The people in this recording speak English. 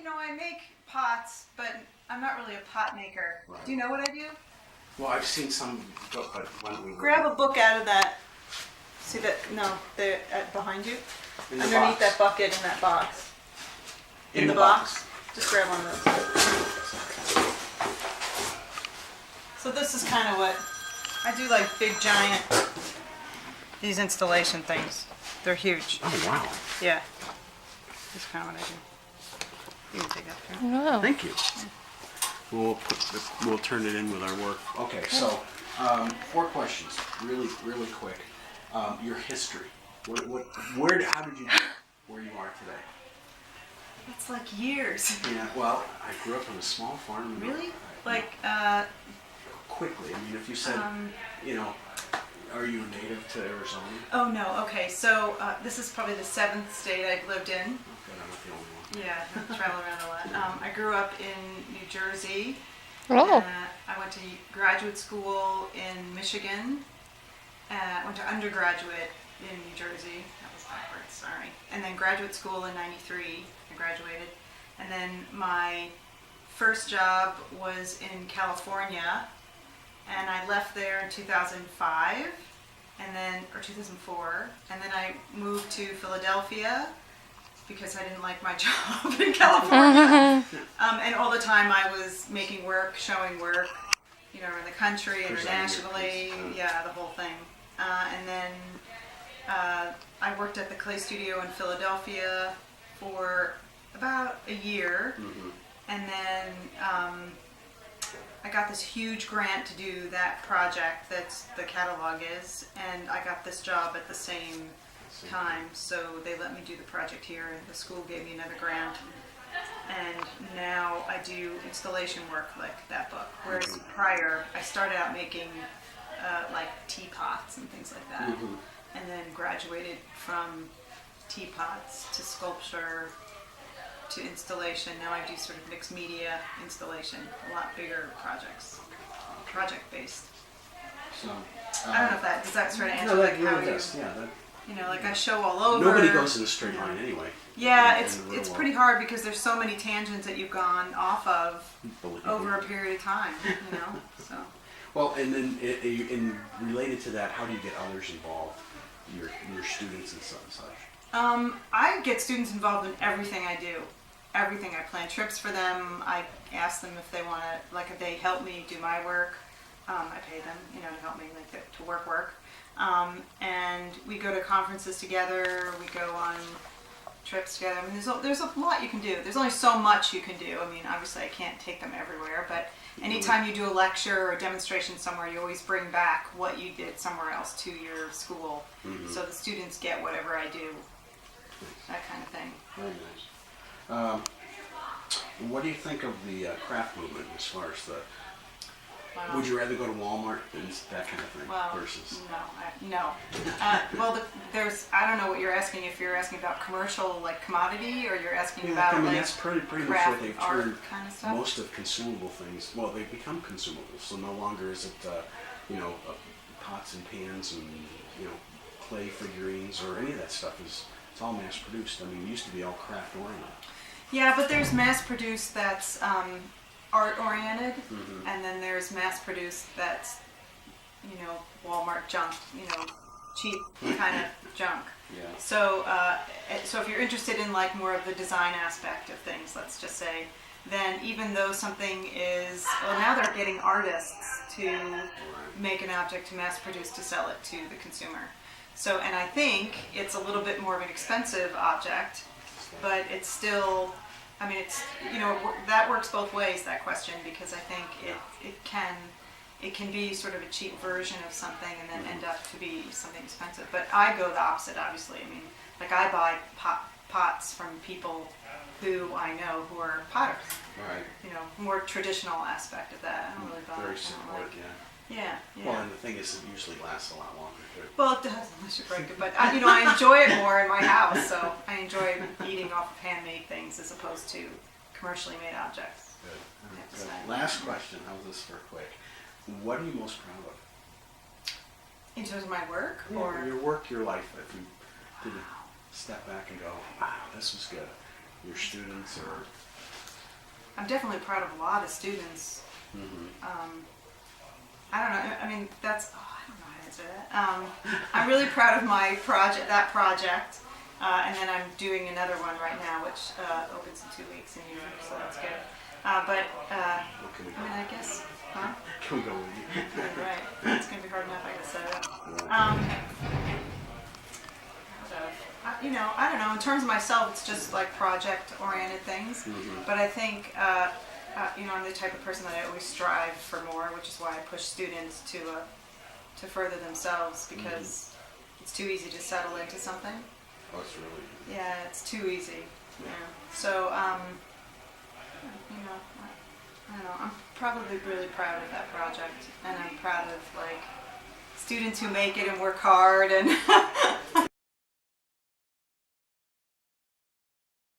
I make pots, but I'm not really a pot maker. Right. Do you know what I do? Well, I've seen some, but why don't we Grab a book out of that. See that? No, they're behind you. in the Underneath box. that bucket in that box. In the box. Just grab one of those. So this is kind of what I do, like big giant, these installation things. They're huge. Oh, wow. Yeah. That's kind of what I do. You can take that too. Wow. Thank you. We'll turn it in with our work. Okay, so 4 questions, really quick. Your history. How did you get where you are today? It's like years. Yeah. Well, I grew up on a small farm. Really? Like, Quickly. I mean, if you said, are you native to Arizona? oh no, okay, so this is probably the 7th state I've lived in. Okay, I'm not the only one. Yeah, I travel around a lot. I grew up in New Jersey. Oh. I went to graduate school in Michigan. Went to undergraduate in New Jersey. That was backwards, sorry. And then graduate school in '93. I graduated. And then my first job was in California. And I left there in 2005, or 2004. And then I moved to Philadelphia because I didn't like my job in California. And all the time I was making work, showing work, around the country, internationally, yeah, the whole thing. And then I worked at the clay studio in Philadelphia for about a year. Mm-hmm. And then I got this huge grant to do that project that's the catalog is, and I got this job at the same time, so they let me do the project here, and the school gave me another grant, and now I do installation work like that book, whereas prior I started out making like teapots and things like that, and then graduated from teapots to sculpture to installation. Now I do sort of mixed media installation, a lot bigger projects, project based. So I don't know if that does that sort of answer no, like that how really you does. Yeah, like I show all over. nobody goes in a straight line anyway. Yeah, in it's the real it's world. pretty hard because there's so many tangents that you've gone off of Believe me. over a period of time. So. Well, and then in related to that, how do you get others involved? Your students and such. I get students involved in everything I do. Everything. I plan trips for them. I ask them if they want to, like if they help me do my work. I pay them, to help me, like to work. And we go to conferences together. We go on trips together. I mean, there's a lot you can do. There's only so much you can do. I mean, obviously I can't take them everywhere, but anytime you do a lecture or a demonstration somewhere, you always bring back what you did somewhere else to your school. Mm-hmm. So the students get whatever I do. That kind of thing. Very nice. What do you think of the craft movement as far as the? Would you rather go to Walmart than that kind of thing versus? No. Well, there's I don't know what you're asking. If you're asking about commercial like commodity, or you're asking about like that's pretty much craft what they've art turned kind of stuff? most of consumable things. Well, they've become consumables, so no longer is it pots and pans and clay figurines or any of that stuff it's all mass produced. I mean, it used to be all craft oriented. Yeah, but there's mass produced that's art oriented, and then there's mass produced that's Walmart junk, cheap kind of junk. Yeah. So if you're interested in like more of the design aspect of things, let's just say, then even though something is, well, now they're getting artists to make an object to mass produce to sell it to the consumer. So, and I think it's a little bit more of an expensive object, but it's still, I mean, it's, that works both ways, that question, because I think it can be sort of a cheap version of something and then end up to be something expensive. But I go the opposite, obviously. I mean, like I buy pots from people who I know who are potters. Right. More traditional aspect of that. I don't really buy. Very simple, Yeah. Well, and the thing is, it usually lasts a lot longer too. Well, it does, unless you break it. But I enjoy it more in my house, so I enjoy eating off of handmade things as opposed to commercially made objects. Good. Last question. How's this for quick? What are you most proud of? In terms of my work, or your work, your life? If you did a step back and go, wow, this was good. Your students or I'm definitely proud of a lot of students. I don't know. I mean, I don't know how to answer that. I'm really proud of my project, and then I'm doing another one right now, which opens in 2 weeks in New York, so that's good. What can we I mean, I guess, huh? Can we go with you? Yeah, right. It's gonna be hard enough, I guess. I don't know. In terms of myself, it's just like project-oriented things. But I think, I'm the type of person that I always strive for more, which is why I push students to further themselves, because it's too easy to settle into something. Oh, it's really. Yeah, it's too easy. Yeah. So, I don't know. I'm probably really proud of that project, and I'm proud of like students who make it and work hard, and